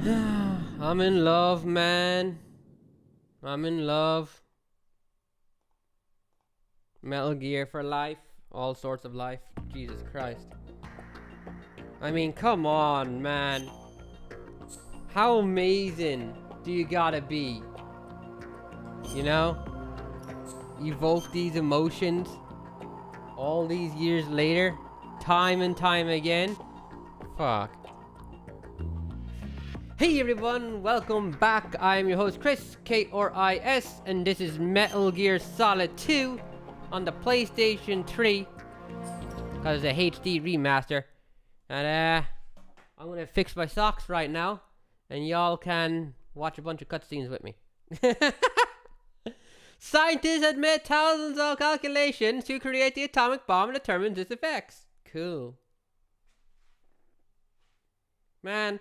I'm in love, man. I'm in love. Metal Gear for life. All sorts of life. Jesus Christ. I mean, come on, man. How amazing do you gotta be? You know? Evoke these emotions all these years later. Time and time again. Fuck. Hey everyone, welcome back. I'm your host Chris, K-R-I-S, and this is Metal Gear Solid 2 on the PlayStation 3. Cause it's a HD remaster. And I'm gonna fix my socks right now, and y'all can watch a bunch of cutscenes with me. Scientists had made thousands of calculations to create the atomic bomb and determine its effects. Cool. Man,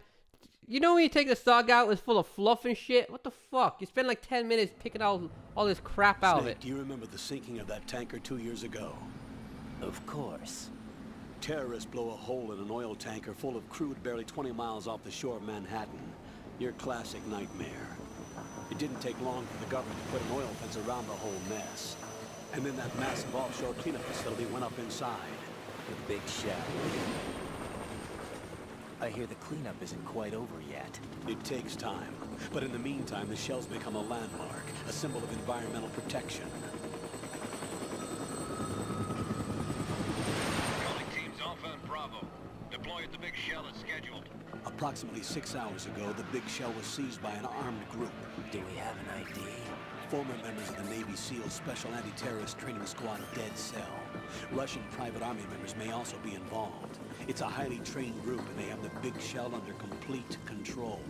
you know when you take the sock out, it's full of fluff and shit? What the fuck? You spend like 10 minutes picking all this crap out of it. Do you remember the sinking of that tanker 2 years ago? Of course. Terrorists blow a hole in an oil tanker full of crude barely 20 miles off the shore of Manhattan. Your classic nightmare. It didn't take long for the government to put an oil fence around the whole mess. And then that massive offshore cleanup facility went up inside. The big shell. I hear the cleanup isn't quite over yet. It takes time. But in the meantime, the shell's become a landmark, a symbol of environmental protection. Calling teams Alpha and Bravo. Deploy at the big shell as scheduled. Approximately 6 hours ago, the big shell was seized by an armed group. Do we have an ID? Former members of the Navy SEAL Special Anti-Terrorist Training Squad Dead Cell. Russian private army members may also be involved. It's a highly trained group, and they have the big shell under complete control.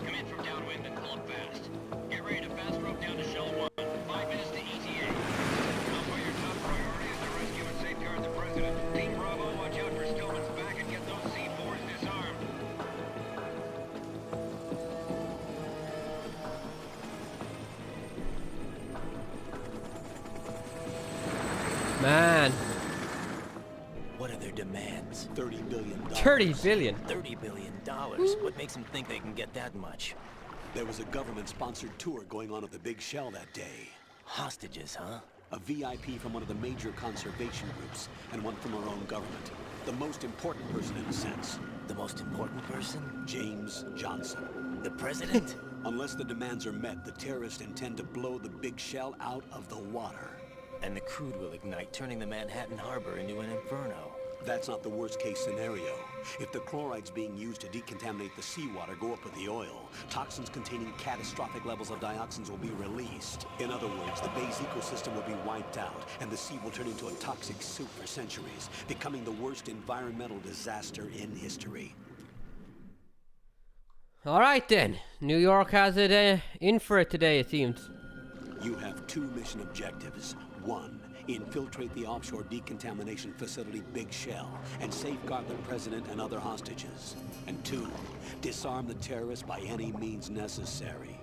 Come in from downwind and pull up fast. Get ready to fast rope down to Shell 1. 5 minutes to ETA. Alpha, your top priority is to rescue and safeguard the President. Team Bravo, watch out for Stillman's back and get those C4s disarmed. Man, What are their demands? $30 billion. 30 billion. $30 billion. What makes them think they can get that much? There was a government-sponsored tour going on at the big shell that day. Hostages, huh? A VIP from one of the major conservation groups, and one from our own government. The most important person in a sense. The most important person? James Johnson. The President? Unless the demands are met, the terrorists intend to blow the big shell out of the water. And the crude will ignite, turning the Manhattan Harbor into an inferno. That's not the worst-case scenario. If the chlorides being used to decontaminate the seawater go up with the oil, toxins containing catastrophic levels of dioxins will be released. In other words, the bay's ecosystem will be wiped out, and the sea will turn into a toxic soup for centuries, becoming the worst environmental disaster in history. Alright then. New York has it in for it today, it seems. You have 2 mission objectives. 1, infiltrate the offshore decontamination facility Big Shell and safeguard the President and other hostages. And 2, disarm the terrorists by any means necessary.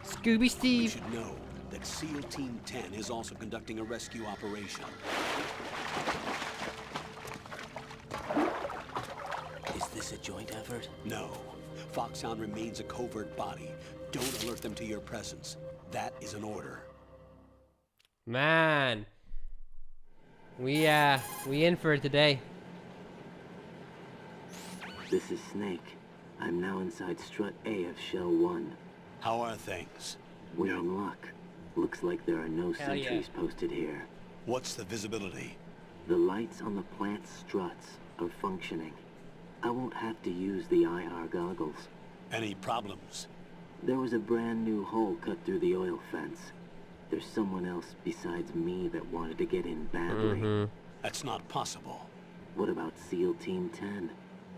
Scooby You Steve. should know that SEAL Team 10 is also conducting a rescue operation. Is this a joint effort? No. Foxhound remains a covert body. Don't alert them to your presence. That is an order. Man. We in for it today. This is Snake. I'm now inside Strut A of Shell 1. How are things? We're in luck. Looks like there are no Hell yeah. sentries posted here. What's the visibility? The lights on the plant's struts are functioning. I won't have to use the IR goggles. Any problems? There was a brand new hole cut through the oil fence. There's someone else besides me that wanted to get in badly. That's not possible. What about SEAL Team 10?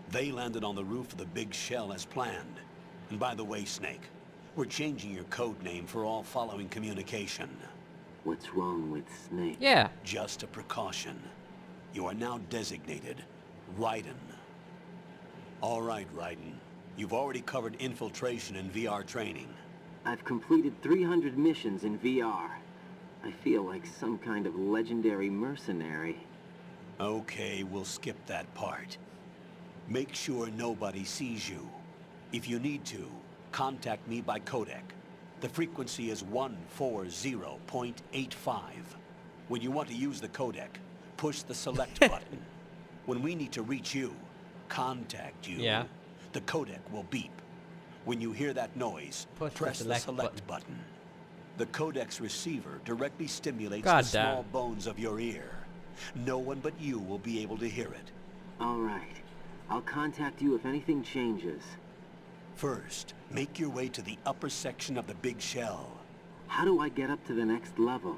They landed on the roof of the big shell as planned. And by the way, Snake, we're changing your code name for all following communication. What's wrong with Snake? Yeah. Just a precaution. You are now designated Raiden. All right, Raiden. You've already covered infiltration and VR training. I've completed 300 missions in VR. I feel like some kind of legendary mercenary. Okay, we'll skip that part. Make sure nobody sees you. If you need to, contact me by codec. The frequency is 140.85. When you want to use the codec, push the select button. When we need to reach you, contact you. Yeah. The codec will beep. When you hear that noise, Push the press the select select button. The codec's receiver directly stimulates God the damn. small bones of your ear. No one but you will be able to hear it. All right. I'll contact you if anything changes. First, make your way to the upper section of the big shell. How do I get up to the next level?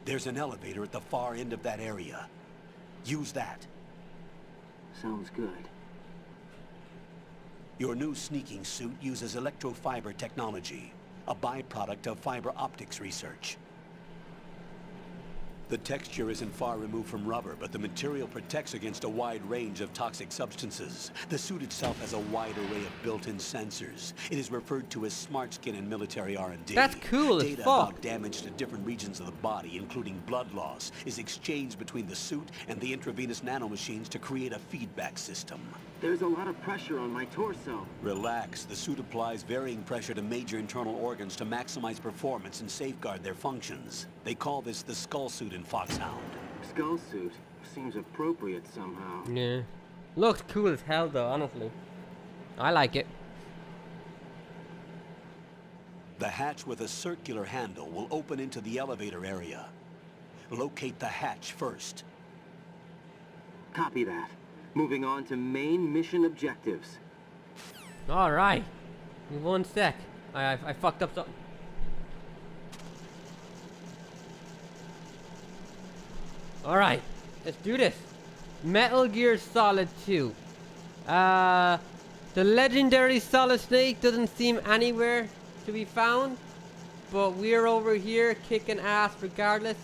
There's an elevator at the far end of that area. Use that. Sounds good. Your new sneaking suit uses electrofiber technology, a byproduct of fiber optics research. The texture isn't far removed from rubber, but the material protects against a wide range of toxic substances. The suit itself has a wide array of built-in sensors. It is referred to as smart skin in military R&D. That's cool as Data fuck. about damage to different regions of the body, including blood loss, is exchanged between the suit and the intravenous nanomachines to create a feedback system. There's a lot of pressure on my torso. Relax. The suit applies varying pressure to major internal organs to maximize performance and safeguard their functions. They call this the skull suit in Foxhound. Skull suit. Seems appropriate somehow. Yeah. Looks cool as hell though, honestly. I like it. The hatch with a circular handle will open into the elevator area. Locate the hatch first. Copy that. Moving on to main mission objectives. Alright. One sec. I fucked up something. Alright. Let's do this. Metal Gear Solid 2. The legendary Solid Snake doesn't seem anywhere to be found. But we're over here kicking ass regardless.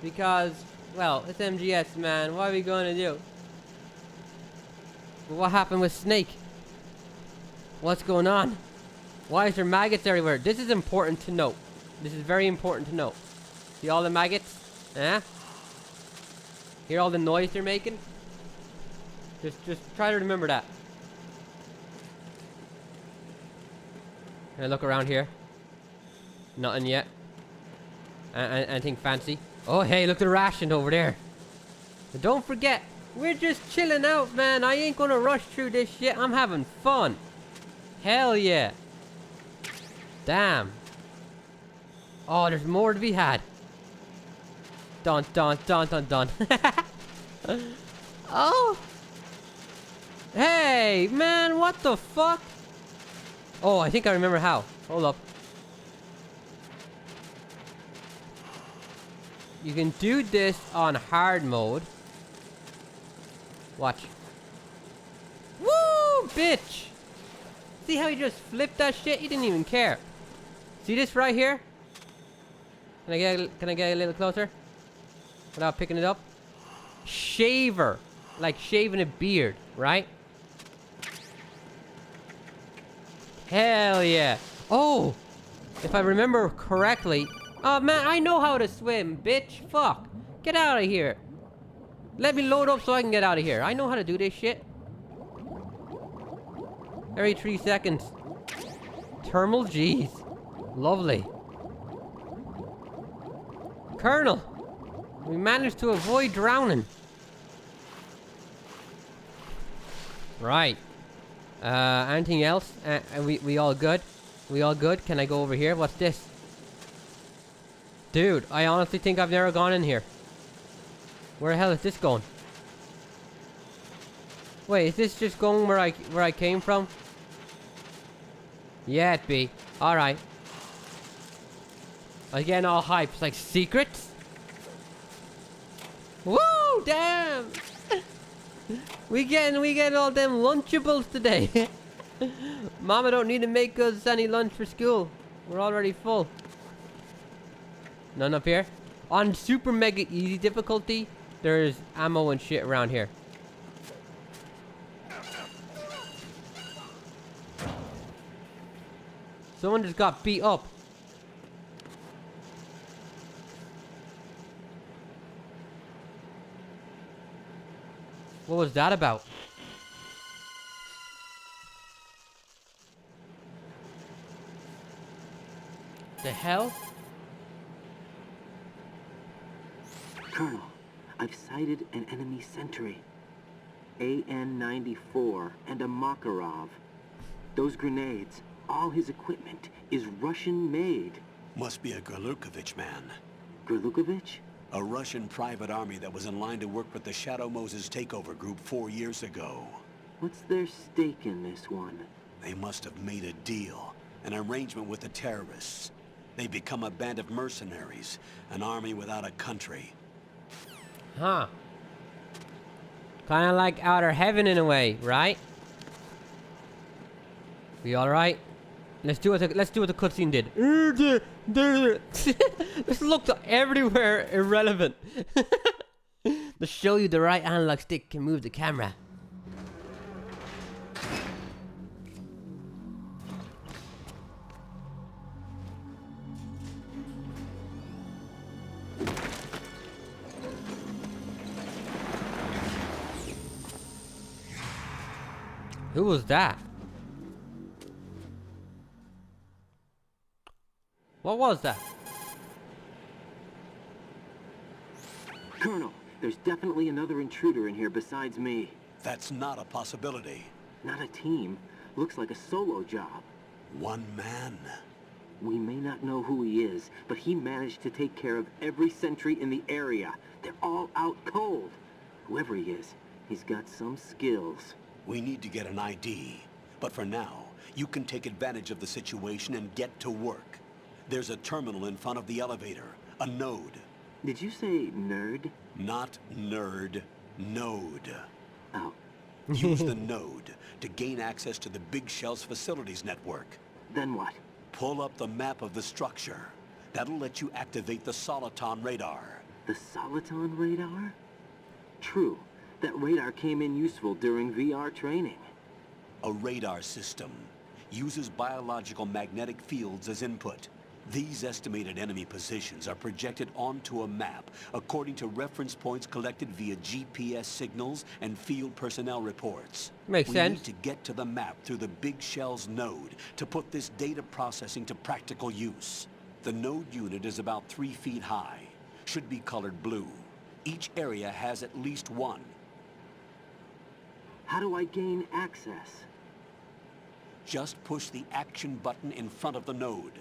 Because, well, it's MGS, man. What are we going to do? What happened with Snake? What's going on? Why is there maggots everywhere? This is important to note. This is very important to note. See all the maggots? Eh? Hear all the noise they're making? Just try to remember that. Can I look around here? Nothing yet. Anything fancy? Oh, hey, look at the ration over there. But don't forget, we're just chilling out, man. I ain't gonna rush through this shit. I'm having fun. Hell yeah. Damn. Oh, there's more to be had. Dun dun dun dun dun. Oh. Hey, man, what the fuck? Oh, I think I remember how. Hold up. You can do this on hard mode. Watch. Woo, bitch! See how he just flipped that shit? He didn't even care. See this right here? Can I get a little closer? Without picking it up? Shaver. Like shaving a beard, right? Hell yeah. Oh! If I remember correctly. Oh man, I know how to swim, bitch. Fuck. Get out of here. Let me load up so I can get out of here. I know how to do this shit. Every 3 seconds. Thermal, jeez. Lovely. Colonel, we managed to avoid drowning. Right. Anything else? We all good? We all good? Can I go over here? What's this? Dude, I honestly think I've never gone in here. Where the hell is this going? Wait, is this just going where I came from? Yeah, it be. Alright. I was getting all hyped. It's like secrets? Woo! Damn! we getting all them Lunchables today. Mama don't need to make us any lunch for school. We're already full. None up here. On super mega easy difficulty, there's ammo and shit around here. Someone just got beat up. What was that about? The hell? Colonel, I've sighted an enemy sentry. AN-94 and a Makarov. Those grenades, all his equipment, is Russian-made. Must be a Grlukovich man. Grlukovich? A Russian private army that was in line to work with the Shadow Moses takeover group 4 years ago. What's their stake in this one? They must have made a deal, an arrangement with the terrorists. They become a band of mercenaries, an army without a country. Huh. Kind of like Outer Heaven in a way, right? We all right? Let's do what the cutscene did. This looked everywhere irrelevant. To show you the right analog stick can move the camera. Who was that? What was that? Colonel, there's definitely another intruder in here besides me. That's not a possibility. Not a team. Looks like a solo job. One man. We may not know who he is, but he managed to take care of every sentry in the area. They're all out cold. Whoever he is, he's got some skills. We need to get an ID. But for now, you can take advantage of the situation and get to work. There's a terminal in front of the elevator. A node. Did you say nerd? Not nerd. Node. Oh. Use the node to gain access to the Big Shell's facilities network. Then what? Pull up the map of the structure. That'll let you activate the Soliton radar. The Soliton radar? True. That radar came in useful during VR training. A radar system uses biological magnetic fields as input. These estimated enemy positions are projected onto a map according to reference points collected via GPS signals and field personnel reports. Makes sense. We need to get to the map through the Big Shell's node to put this data processing to practical use. The node unit is about 3 feet high. Should be colored blue. Each area has at least one. How do I gain access? Just push the action button in front of the node.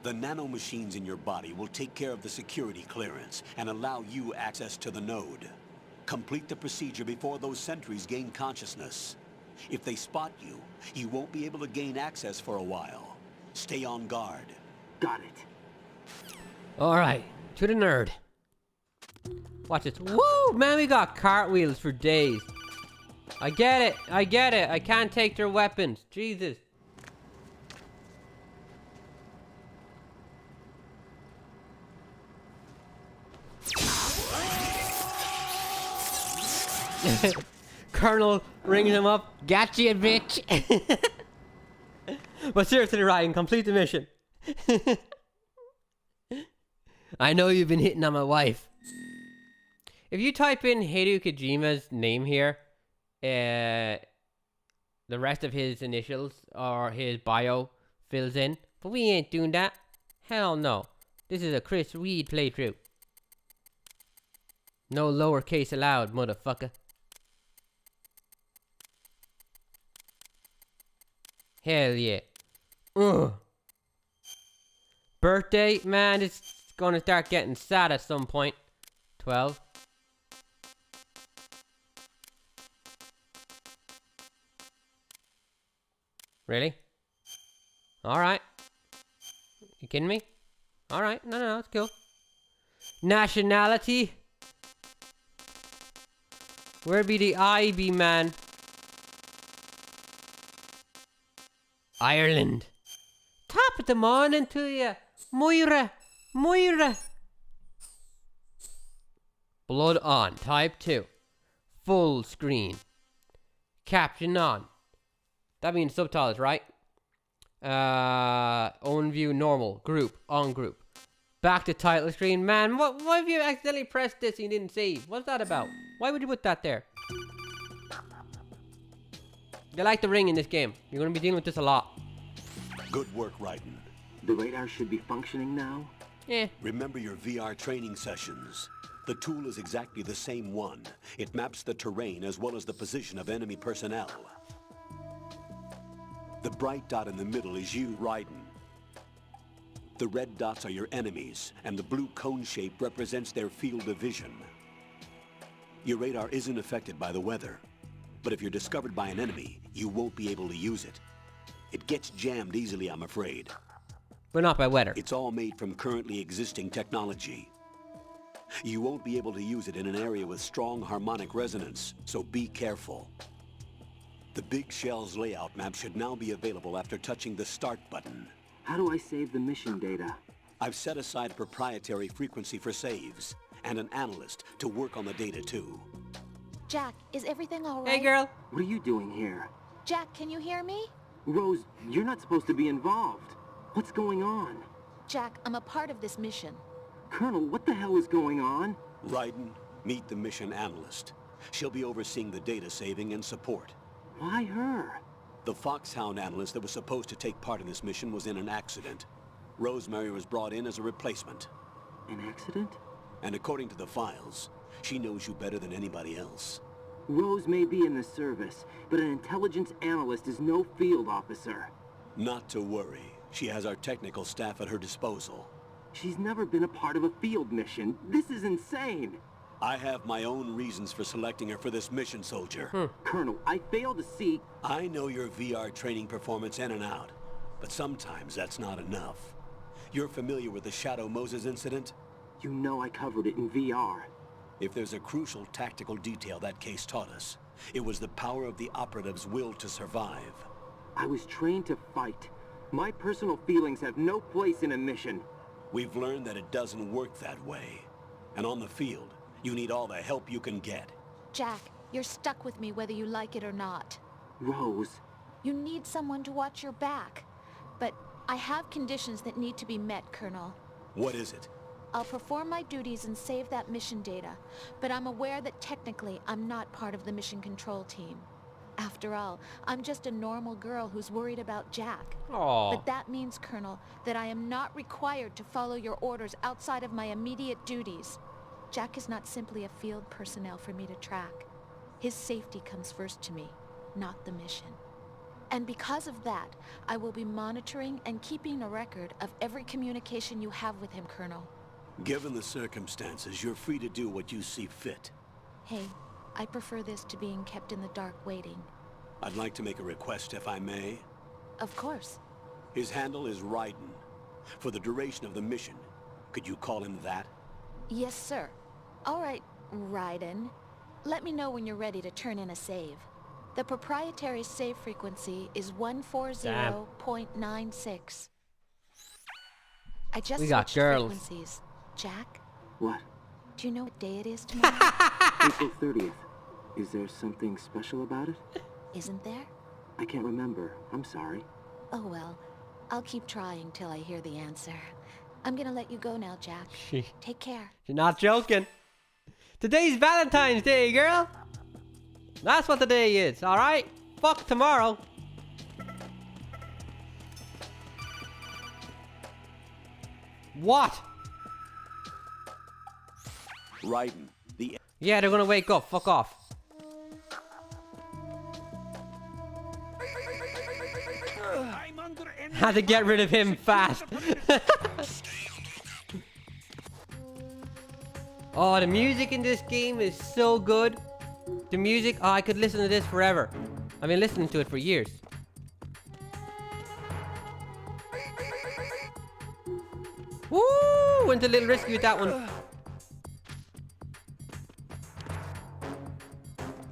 The nanomachines in your body will take care of the security clearance and allow you access to the node. Complete the procedure before those sentries gain consciousness. If they spot you, you won't be able to gain access for a while. Stay on guard. Got it. Alright, to the nerd. Watch this. Woo! Man, we got cartwheels for days. I get it. I get it. I can't take their weapons. Jesus. Colonel rings him up. Gotcha, bitch. But seriously, Raiden, complete the mission. I know you've been hitting on my wife. If you type in Hideo Kojima's name here, the rest of his initials or his bio fills in. But we ain't doing that. Hell no. This is a Chris Reed playthrough. No lowercase allowed, motherfucker. Hell yeah. Ugh. Birthday? Man, it's gonna start getting sad at some point. 12. Really? Alright. You kidding me? Alright, no, it's cool. Nationality? Where be the I be, man? Ireland. Top of the morning to you. Moira! Moira! Blood on. Type 2. Full screen. Caption on. That means subtitles, right? Own view normal. Group. On group. Back to title screen. Man, why have you accidentally pressed this and you didn't save? What's that about? Why would you put that there? They like the ring in this game. You're going to be dealing with this a lot. Good work, Raiden. The radar should be functioning now? Yeah. Remember your VR training sessions. The tool is exactly the same one. It maps the terrain as well as the position of enemy personnel. The bright dot in the middle is you, Raiden. The red dots are your enemies, and the blue cone shape represents their field of vision. Your radar isn't affected by the weather, but if you're discovered by an enemy, you won't be able to use it. It gets jammed easily, I'm afraid. But not by weather. It's all made from currently existing technology. You won't be able to use it in an area with strong harmonic resonance, so be careful. The Big Shell's layout map should now be available after touching the Start button. How do I save the mission data? I've set aside a proprietary frequency for saves, and an analyst to work on the data too. Jack, is everything all right? Hey, girl. What are you doing here? Jack, can you hear me? Rose, you're not supposed to be involved. What's going on? Jack, I'm a part of this mission. Colonel, what the hell is going on? Raiden, meet the mission analyst. She'll be overseeing the data saving and support. Why her? The Foxhound analyst that was supposed to take part in this mission was in an accident. Rosemary was brought in as a replacement. An accident? And according to the files, she knows you better than anybody else. Rose may be in the service, but an intelligence analyst is no field officer. Not to worry. She has our technical staff at her disposal. She's never been a part of a field mission. This is insane. I have my own reasons for selecting her for this mission, soldier. Colonel, I fail to see... I know your VR training performance in and out, but sometimes that's not enough. You're familiar with the Shadow Moses incident? You know I covered it in VR. If there's a crucial tactical detail that case taught us, it was the power of the operative's will to survive. I was trained to fight. My personal feelings have no place in a mission. We've learned that it doesn't work that way. And on the field, you need all the help you can get. Jack, you're stuck with me whether you like it or not. Rose, You need someone to watch your back. But I have conditions that need to be met, Colonel. What is it? I'll perform my duties and save that mission data, but I'm aware that technically I'm not part of the mission control team. After all, I'm just a normal girl who's worried about Jack. Aww. But that means, Colonel, that I am not required to follow your orders outside of my immediate duties. Jack is not simply a field personnel for me to track. His safety comes first to me, not the mission. And because of that, I will be monitoring and keeping a record of every communication you have with him, Colonel. Given the circumstances, you're free to do what you see fit. Hey, I prefer this to being kept in the dark waiting. I'd like to make a request, if I may. Of course. His handle is Raiden. For the duration of the mission, could you call him that? Yes, sir. All right, Raiden. Let me know when you're ready to turn in a save. The proprietary save frequency is 140.96. I just We got switched girls. frequencies. Jack, what? do you know what day it is tomorrow? April 30th. Is there something special about it? Isn't there? I can't remember. I'm sorry. Oh well, I'll keep trying till I hear the answer. I'm gonna let you go now, Jack. Take care. You're not joking. Today's Valentine's Day, girl. That's what the day is, alright? Fuck tomorrow. What? Raiden, the... Yeah, they're gonna wake up. Fuck off. Had to get rid of him fast. Oh, the music in this game is so good. The music, oh, I could listen to this forever. I've been listening to it for years. Woo! Went a little risky with that one.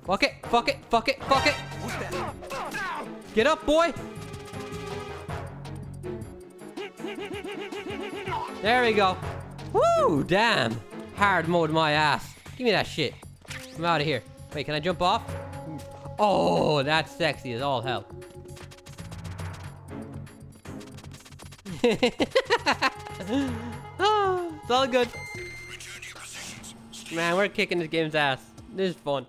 Fuck it, fuck it, fuck it, fuck it. Get up, boy. There we go. Woo! Damn. Hard mode my ass. Give me that shit. I'm out of here. Wait, can I jump off? Oh, that's sexy as all hell. Oh, it's all good. Man, we're kicking this game's ass. This is fun.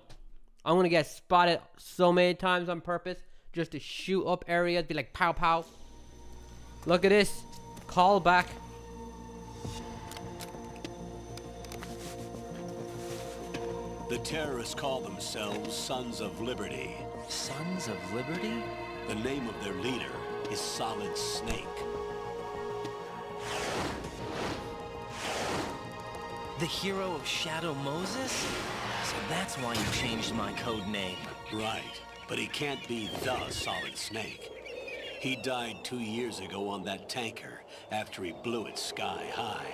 I'm gonna get spotted so many times on purpose just to shoot up areas, be like pow pow. Look at this. Call back. The terrorists call themselves Sons of Liberty. Sons of Liberty? The name of their leader is Solid Snake. The hero of Shadow Moses? So that's why you changed my code name. Right, but he can't be the Solid Snake. He died 2 years ago on that tanker after he blew it sky high.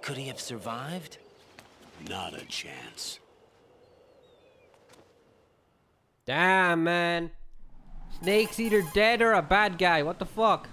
Could he have survived? Not a chance. Damn, man. Snake's either dead or a bad guy. What the fuck?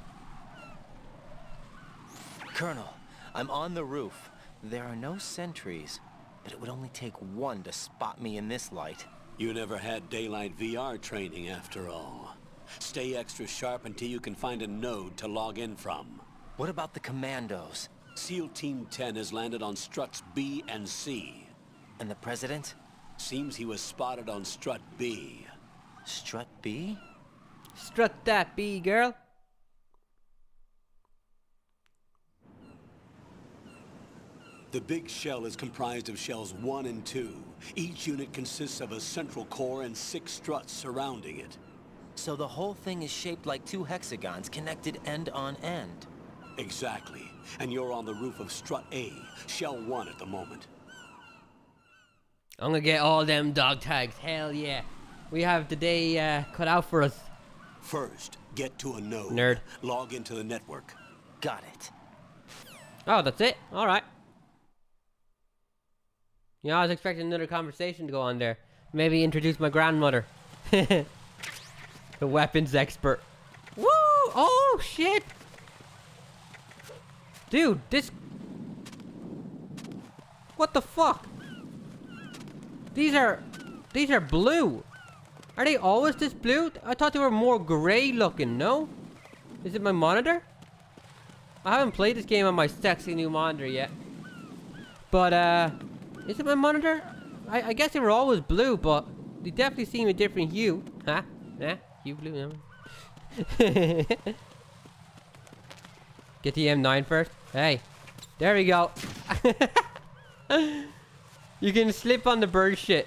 Colonel, I'm on the roof. There are no sentries, but it would only take one to spot me in this light. You never had daylight VR training after all. Stay extra sharp until you can find a node to log in from. What about the commandos? SEAL Team 10 has landed on struts B and C. And the president? Seems he was spotted on strut B. Strut B? Strut that B, girl. The big shell is comprised of shells 1 and 2. Each unit consists of a central core and 6 struts surrounding it. So the whole thing is shaped like 2 hexagons connected end on end. Exactly. And you're on the roof of strut A, shell 1 at the moment. I'm gonna get all them dog tags. Hell yeah. We have the day cut out for us. First, get to a node. Nerd. Log into the network. Got it. Oh, that's it? Alright. You know, I was expecting another conversation to go on there. Maybe introduce my grandmother. The weapons expert. Woo! Oh, shit! Dude, this... What the fuck? These are blue. Are they always this blue? I thought they were more gray looking, no? Is it my monitor? I haven't played this game on my sexy new monitor yet. But, is it my monitor? I guess they were always blue, but they definitely seem a different hue. Huh? Nah, hue blue, no. Get the M9 first. Hey, there we go. You can slip on the bird shit.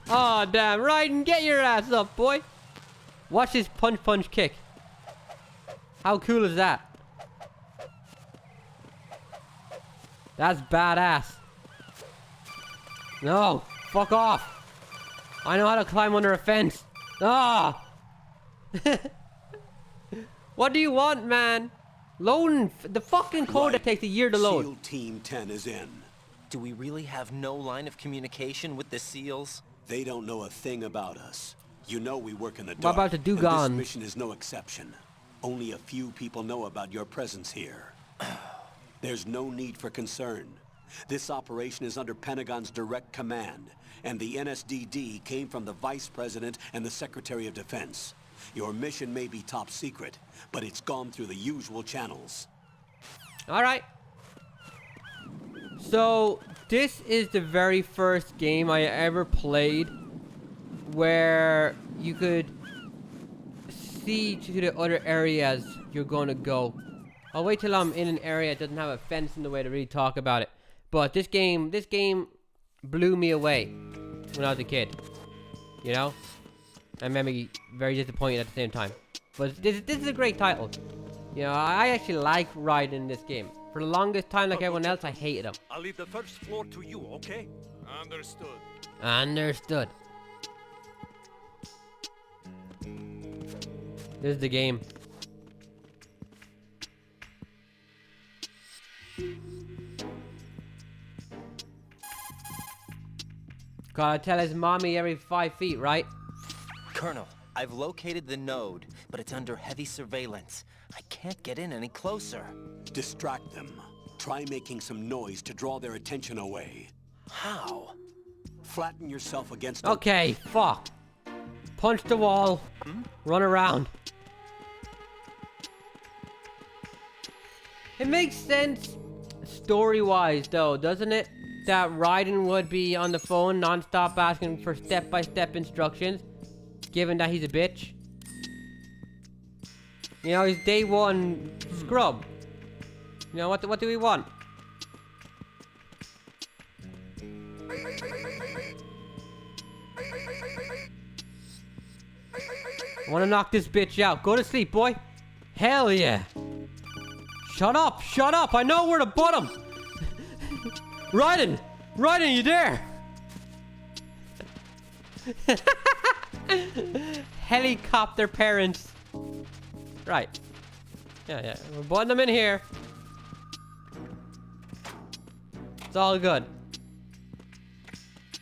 Oh damn, Raiden, get your ass up, boy. Watch this punch kick. How cool is that? That's badass. No, fuck off. I know how to climb under a fence. Ah. What do you want, man? Loading the fucking code that takes a year to load. SEAL Team 10 is in. Do we really have no line of communication with the SEALs? They don't know a thing about us. You know we work in the What dark. about the and Dugon? This mission is no exception. Only a few people know about your presence here. There's no need for concern. This operation is under Pentagon's direct command, and the NSDD came from the Vice President and the Secretary of Defense. Your mission may be top secret, but it's gone through the usual channels. Alright. So, this is the very first game I ever played where you could see to the other areas you're going to go. I'll wait till I'm in an area that doesn't have a fence in the way to really talk about it. But this game blew me away when I was a kid. You know? And made me very disappointed at the same time. But this is a great title. You know, I actually like Raiden in this game. For the longest time, like everyone else, I hated him. I'll leave the first floor to you, okay? Understood. Understood. This is the game. Gotta tell his mommy every 5 feet, right? Colonel, I've located the node, but it's under heavy surveillance. I can't can't get in any closer. Distract them. Try making some noise to draw their attention away. How? Flatten yourself against a... Okay, fuck. Punch the wall. Run around. It makes sense story-wise, though, doesn't it? That Raiden would be on the phone non-stop asking for step-by-step instructions, given that he's a bitch. You know, he's day one scrub. You know, what do we want? I want to knock this bitch out. Go to sleep, boy. Hell yeah. Shut up, shut up. I know where to put him. Raiden, Raiden, you there? Helicopter parents. Right. Yeah. We're putting them in here. It's all good.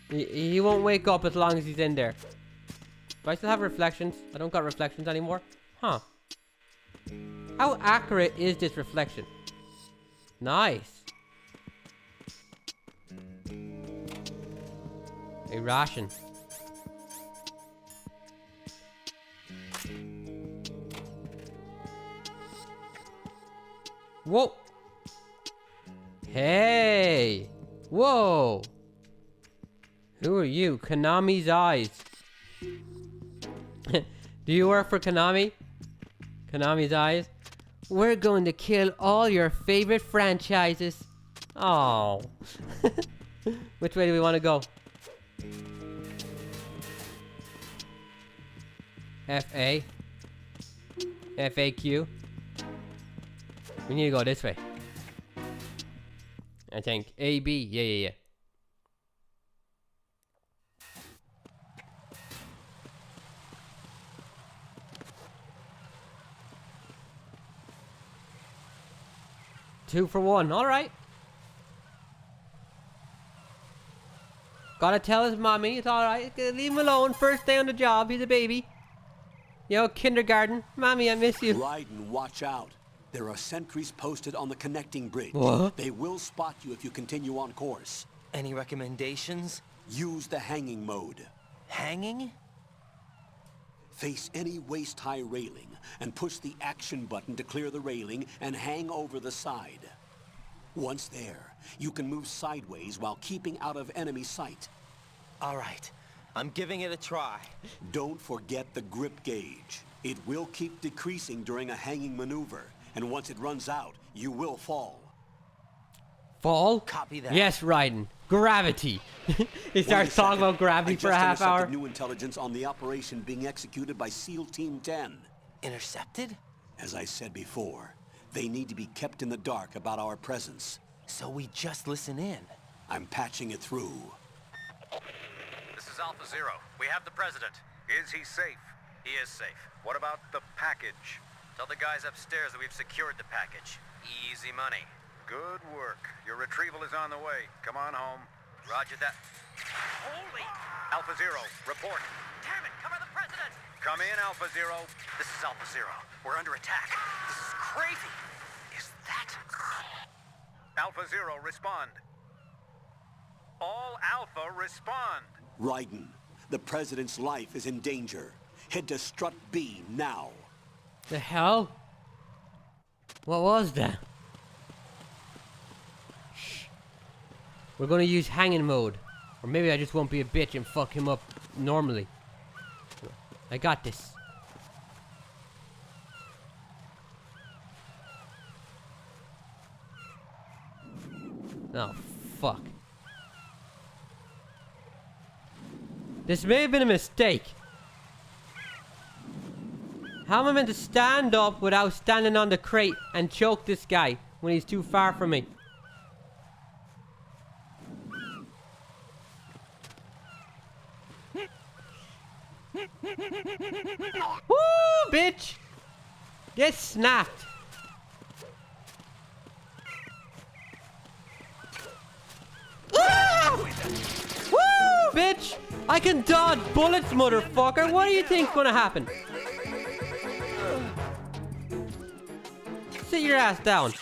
He won't wake up as long as he's in there. Do I still have reflections? I don't got reflections anymore. Huh. How accurate is this reflection? Nice. A ration. Whoa. Hey. Whoa. Who are you? Konami's eyes. Do you work for Konami? Konami's eyes? We're going to kill all your favorite franchises. Oh. Which way do we want to go? F-A. F-A-Q. We need to go this way. I think. A-B. Yeah. 2 for 1. Alright. Gotta tell his mommy it's alright. Leave him alone. First day on the job. He's a baby. You know, kindergarten. Mommy, I miss you. Raiden, watch out. There are sentries posted on the connecting bridge. What? They will spot you if you continue on course. Any recommendations? Use the hanging mode. Hanging? Face any waist-high railing and push the action button to clear the railing and hang over the side. Once there, you can move sideways while keeping out of enemy sight. All right. I'm giving it a try. Don't forget the grip gauge. It will keep decreasing during a hanging maneuver, and once it runs out, you will fall. Fall? Copy that. Yes, Raiden. Gravity. He starts talking about gravity for a half hour. I just intercepted new intelligence on the operation being executed by SEAL Team 10. Intercepted? As I said before, they need to be kept in the dark about our presence. So we just listen in. I'm patching it through. This is Alpha Zero. We have the president. Is he safe? He is safe. What about the package? Tell the guys upstairs that we've secured the package. Easy money. Good work. Your retrieval is on the way. Come on home. Roger that. Holy! Alpha Zero, report. Damn it! Cover the president! Come in, Alpha Zero. This is Alpha Zero. We're under attack. This is crazy. Is that... Alpha Zero, respond. All Alpha, respond. Raiden, the president's life is in danger. Head to Strut B now. The hell? What was that? Shh. We're gonna use hanging mode. Or maybe I just won't be a bitch and fuck him up normally. I got this. Oh, fuck. This may have been a mistake. How am I meant to stand up without standing on the crate and choke this guy when he's too far from me? Woo, bitch! Get snapped! Ah! Woo, bitch! I can dodge bullets, motherfucker! What do you think's gonna happen? Sit your ass down.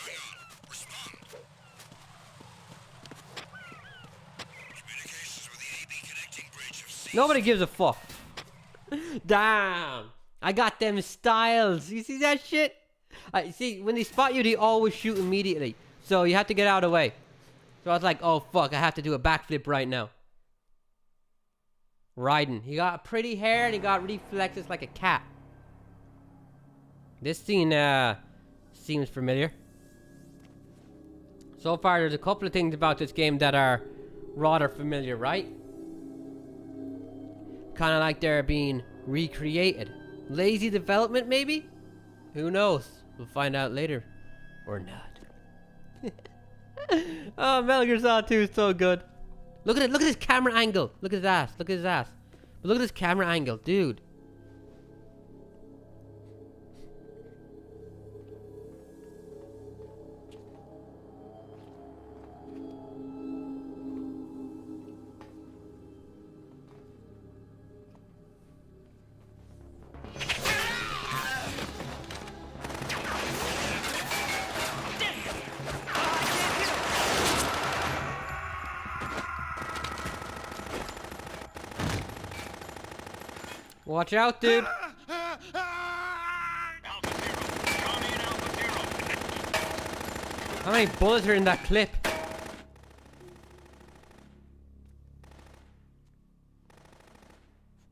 Nobody gives a fuck. Damn. I got them styles. You see that shit? See, when they spot you, they always shoot immediately. So you have to get out of the way. So I was like, oh fuck, I have to do a backflip right now. Raiden. He got pretty hair and he got reflexes like a cat. This scene seems familiar. So far, there's a couple of things about this game that are rather familiar, right? Kind of like they're being recreated. Lazy development, maybe? Who knows? We'll find out later. Or not. Oh, Metal Gear Solid 2 is so good. Look at it. Look at his camera angle. Look at his ass. Look at his ass. But look at this camera angle, dude. Watch out, dude. Alpha Zero. Call me in Alpha Zero. How many bullets are in that clip?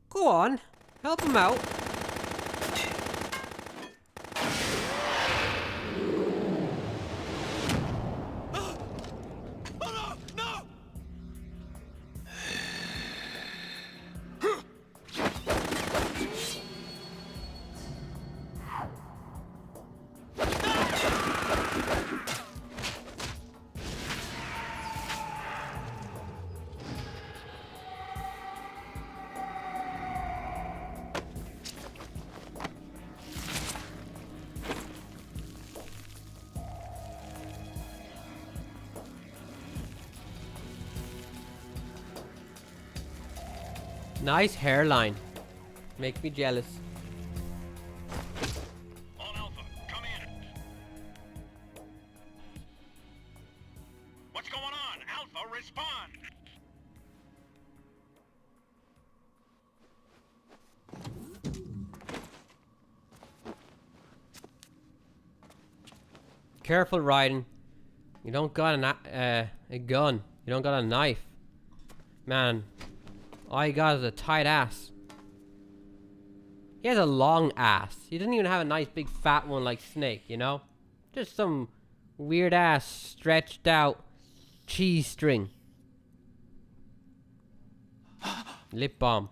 Go on. Help him out. Nice hairline. Makes me jealous. All Alpha, come in. What's going on? Alpha, respond. Careful, Raiden. You don't got a gun. You don't got a knife. Man, all you got is a tight ass. He has a long ass. He doesn't even have a nice big fat one like Snake, you know? Just some weird ass stretched out cheese string. Lip balm.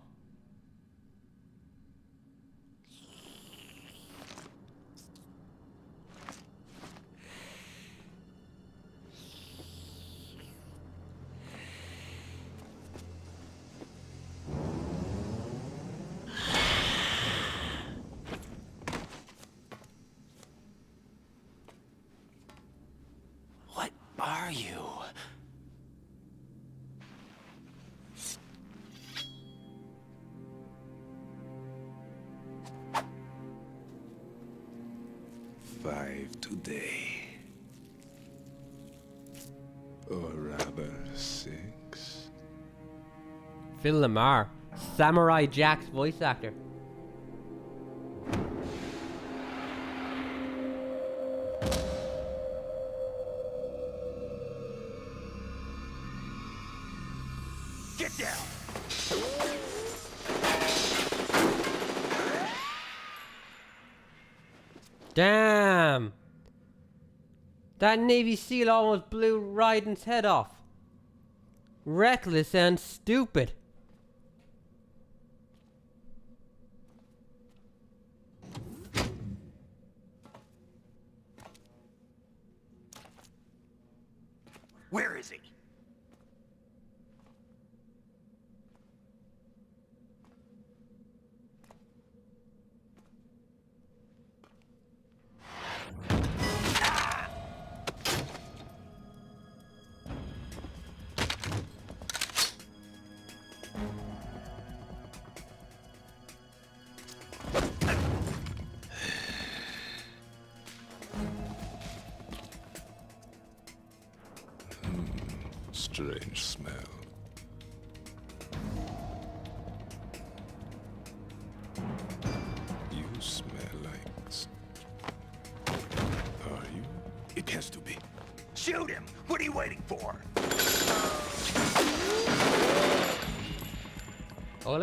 What are you? Five today. Or rather, 6. Phil Lamar. Samurai Jack's voice actor. Get down. Damn! That Navy SEAL almost blew Raiden's head off. Reckless and stupid. Where is he? strange smell. You smell like... Are you? It has to be. Shoot him! What are you waiting for? Ole.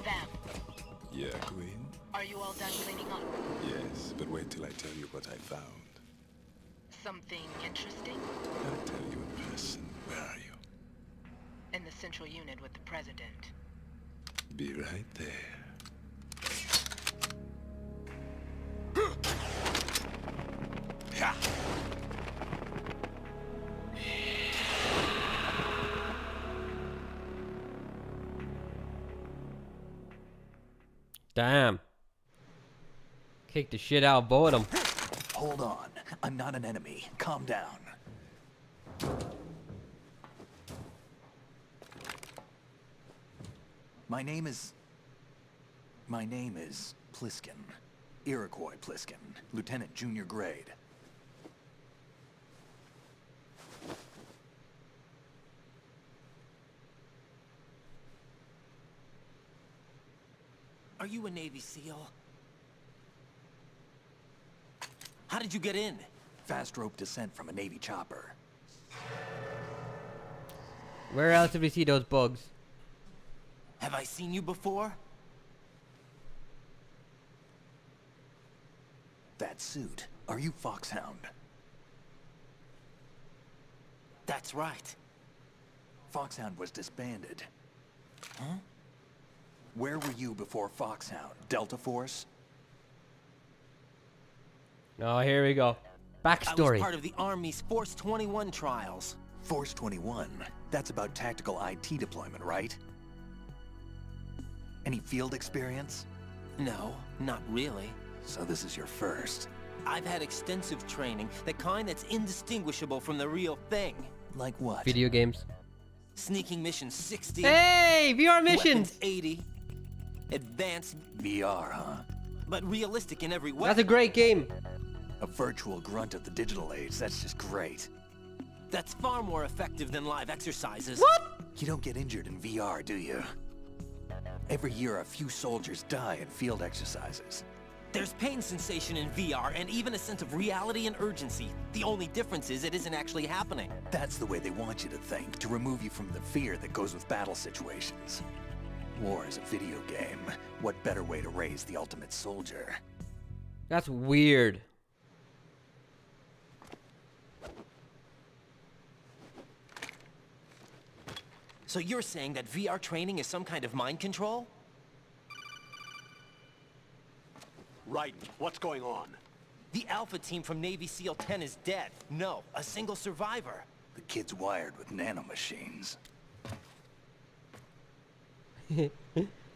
Vamp, Yeah, Queen? are you all done cleaning up? Yes, but wait till I tell you what I found. Something interesting? I'll tell you in person. Where are you? In the central unit with the president. Be right there. Ha! Damn. Kick the shit out of both of them. Hold on. I'm not an enemy. Calm down. My name is Pliskin. Iroquois Pliskin. Lieutenant Junior Grade. Are you a Navy SEAL? How did you get in? Fast rope descent from a Navy chopper. Where else did we see those bugs? Have I seen you before? That suit. Are you Foxhound? That's right. Foxhound was disbanded. Huh? Where were you before Foxhound? Delta Force? Oh, here we go. I Backstory. was part of the Army's Force 21 trials. Force 21. That's about tactical IT deployment, right? Any field experience? No, not really. So this is your first. I've had extensive training, the kind that's indistinguishable from the real thing. Like what? Video games. Sneaking mission 60. Hey, VR missions. Weapons 80. Advanced, VR, huh? but realistic in every way. That's a great game. A virtual grunt of the digital age. That's just great. That's far more effective than live exercises. What? You don't get injured in VR, do you? Every year, a few soldiers die in field exercises. There's pain sensation in VR and even a sense of reality and urgency. The only difference is it isn't actually happening. That's the way they want you to think, to remove you from the fear that goes with battle situations. War is a video game. What better way to raise the ultimate soldier? That's weird. So you're saying that VR training is some kind of mind control? Raiden, what's going on? The Alpha team from Navy SEAL 10 is dead. No, a single survivor. The kid's wired with nanomachines.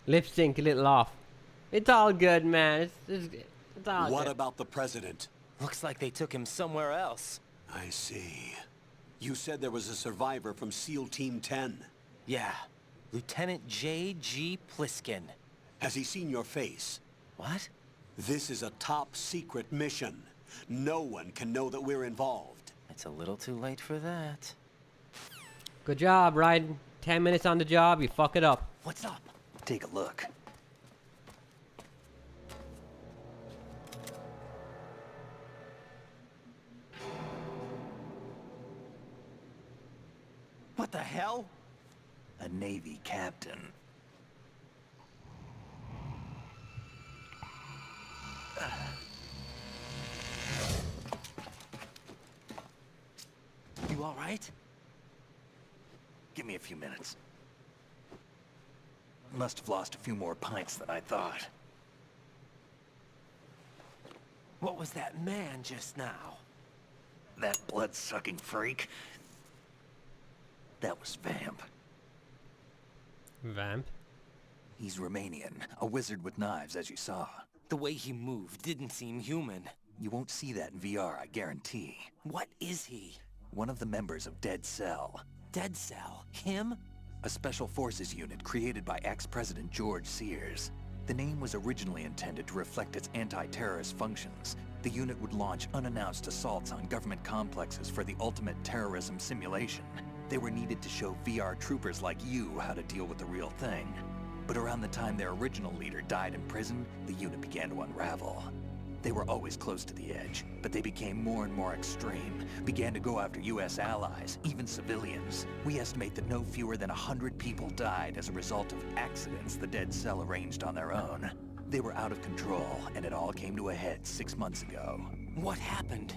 Lip sync a little off. It's all good, man. It's all What good. about the president? Looks like they took him somewhere else. I see. You said there was a survivor from SEAL Team 10. Yeah, Lieutenant J.G. Pliskin. Has he seen your face? What? This is a top secret mission. No one can know that we're involved. It's a little too late for that. Good job, Raiden. 10 minutes on the job, you fuck it up. What's up? Take a look. What the hell? A Navy captain. You all right? Give me a few minutes. Must have lost a few more pints than I thought. What was that man just now? That blood-sucking freak. That was Vamp. Vamp? He's Romanian, a wizard with knives, as you saw. The way he moved didn't seem human. You won't see that in VR, I guarantee. What is he? One of the members of Dead Cell. Dead Cell? Him? A special forces unit created by ex-President George Sears. The name was originally intended to reflect its anti-terrorist functions, The unit would launch unannounced assaults on government complexes for the ultimate terrorism simulation. They were needed to show VR troopers like you how to deal with the real thing. But around the time their original leader died in prison, the unit began to unravel. They were always close to the edge, but they became more and more extreme, began to go after US allies, even civilians. We estimate that no fewer than 100 people died as a result of accidents the Dead Cell arranged on their own. They were out of control, and it all came to a head 6 months ago. What happened?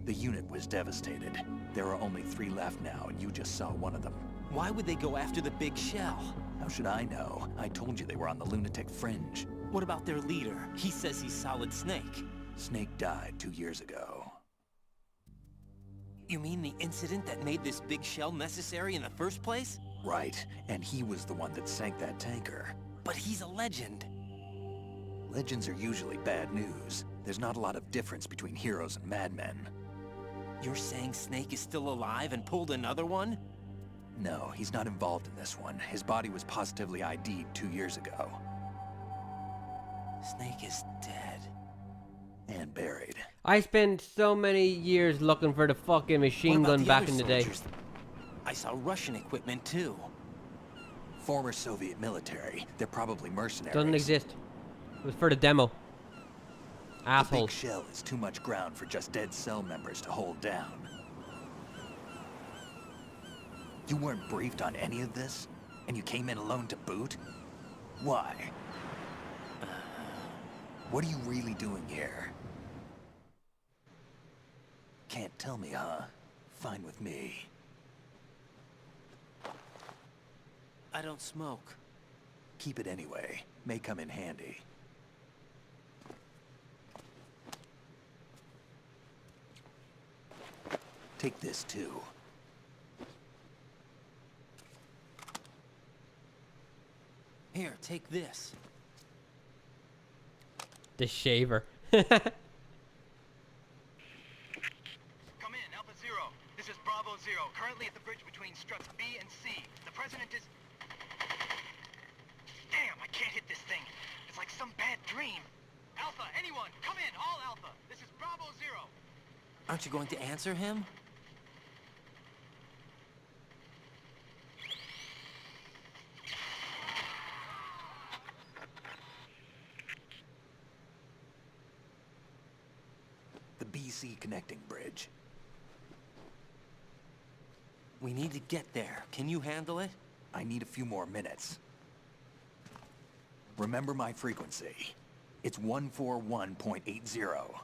The unit was devastated. There are only 3 left now, and you just saw one of them. Why would they go after the big shell? How should I know? I told you they were on the lunatic fringe. What about their leader? He says he's Solid Snake. Snake died 2 years ago. You mean the incident that made this big shell necessary in the first place? Right, and he was the one that sank that tanker. But he's a legend. Legends are usually bad news. There's not a lot of difference between heroes and madmen. You're saying Snake is still alive and pulled another one? No, he's not involved in this one. His body was positively ID'd 2 years ago. Snake is dead. And buried. I spent so many years looking for the fucking machine gun back in the day. I saw Russian equipment too. Former Soviet military. They're probably mercenaries. Doesn't exist. It was for the demo. Assholes. The big shell is too much ground for just Dead Cell members to hold down. You weren't briefed on any of this? And you came in alone to boot? Why? What are you really doing here? Can't tell me, huh? Fine with me. I don't smoke. Keep it anyway. May come in handy. Take this too. Here, take this. The shaver. Come in, Alpha Zero. This is Bravo Zero, currently at the bridge between struts B and C. The president is... Damn, I can't hit this thing. It's like some bad dream. Alpha, anyone, come in, all Alpha. This is Bravo Zero. Aren't you going to answer him? The BC connecting bridge. We need to get there. Can you handle it? I need a few more minutes. Remember my frequency. It's 141.80.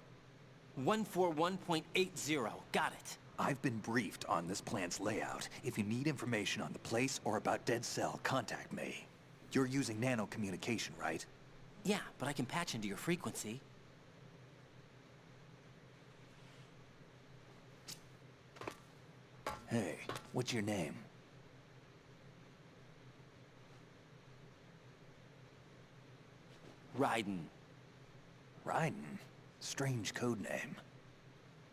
141.80. Got it. I've been briefed on this plant's layout. If you need information on the place or about Dead Cell, contact me. You're using nano communication, right? Yeah, but I can patch into your frequency. Hey, what's your name? Raiden. Raiden? Strange code name.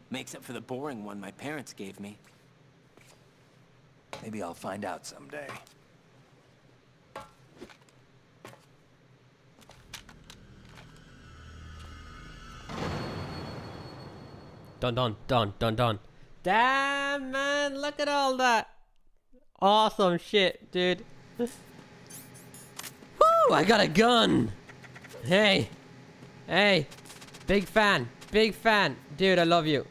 Makes up for the boring one my parents gave me. Maybe I'll find out someday. Dun dun dun dun dun. Damn, man, look at all that. Awesome shit, dude. Woo, I got a gun. Hey. Hey. Big fan. Big fan. Dude, I love you.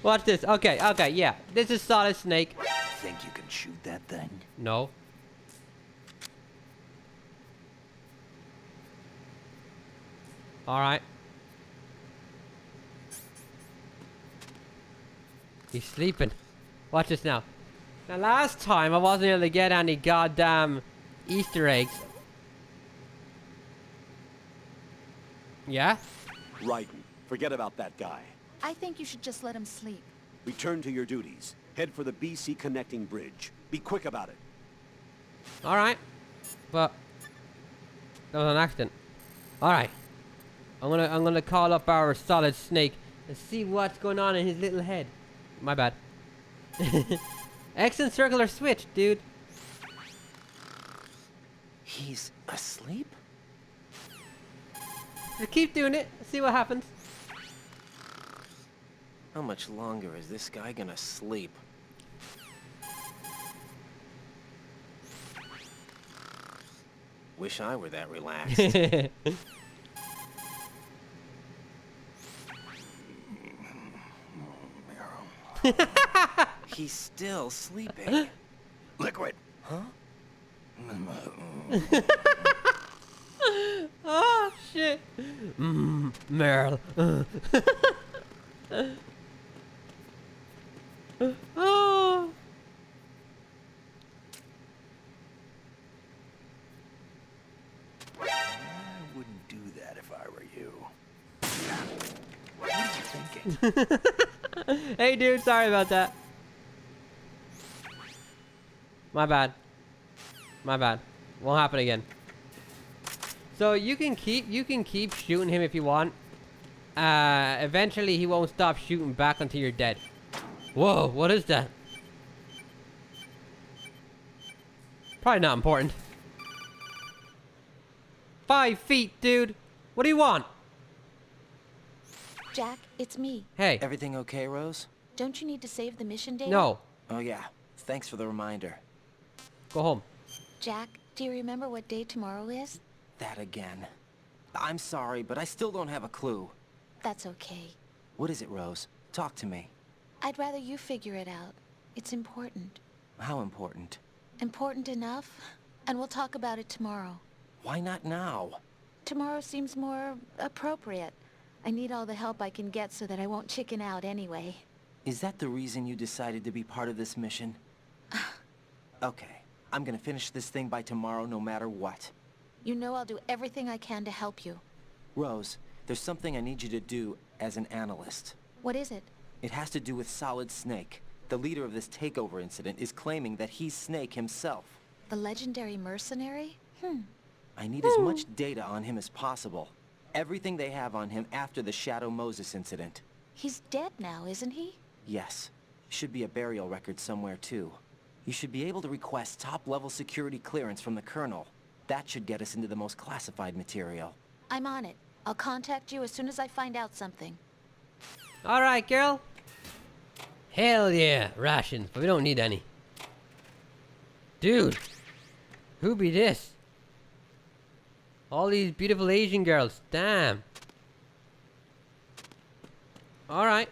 Watch this. Okay, okay, yeah. This is Solid Snake. Think you can shoot that thing? No. Alright. He's sleeping. Watch this now. Now last time I wasn't able to get any goddamn Easter eggs. Yeah? Raiden, forget about that guy. I think you should just let him sleep. Return to your duties. Head for the BC connecting bridge. Be quick about it. Alright. But that was an accident. Alright. I'm gonna call up our Solid Snake and see what's going on in his little head. My bad. X and circular switch, dude. He's asleep? Just keep doing it. See what happens. How much longer is this guy gonna sleep? Wish I were that relaxed. He's still sleeping. Liquid. Huh? Oh shit. Meryl. Oh. I wouldn't do that if I were you. What are you thinking? Hey dude, sorry about that. My bad. My bad. Won't happen again. So you can keep shooting him if you want. Eventually he won't stop shooting back until you're dead. Whoa, what is that? Probably not important. 5 feet, dude. What do you want? Jack, it's me. Hey. Everything okay, Rose? Don't you need to save the mission data? No. Oh yeah. Thanks for the reminder. Go home. Jack, do you remember what day tomorrow is? That again. I'm sorry, but I still don't have a clue. That's okay. What is it, Rose? Talk to me. I'd rather you figure it out. It's important. How important? Important enough, and we'll talk about it tomorrow. Why not now? Tomorrow seems more appropriate. I need all the help I can get so that I won't chicken out anyway. Is that the reason you decided to be part of this mission? Okay. I'm gonna finish this thing by tomorrow no matter what. You know I'll do everything I can to help you. Rose, there's something I need you to do as an analyst. What is it? It has to do with Solid Snake. The leader of this takeover incident is claiming that he's Snake himself. The legendary mercenary? I need as much data on him as possible. Everything they have on him after the Shadow Moses incident. He's dead now, isn't he? Yes. Should be a burial record somewhere too. You should be able to request top-level security clearance from the Colonel. That should get us into the most classified material. I'm on it. I'll contact you as soon as I find out something. Alright, girl. Hell yeah, rations, but we don't need any. Dude, who be this? All these beautiful Asian girls, damn. Alright.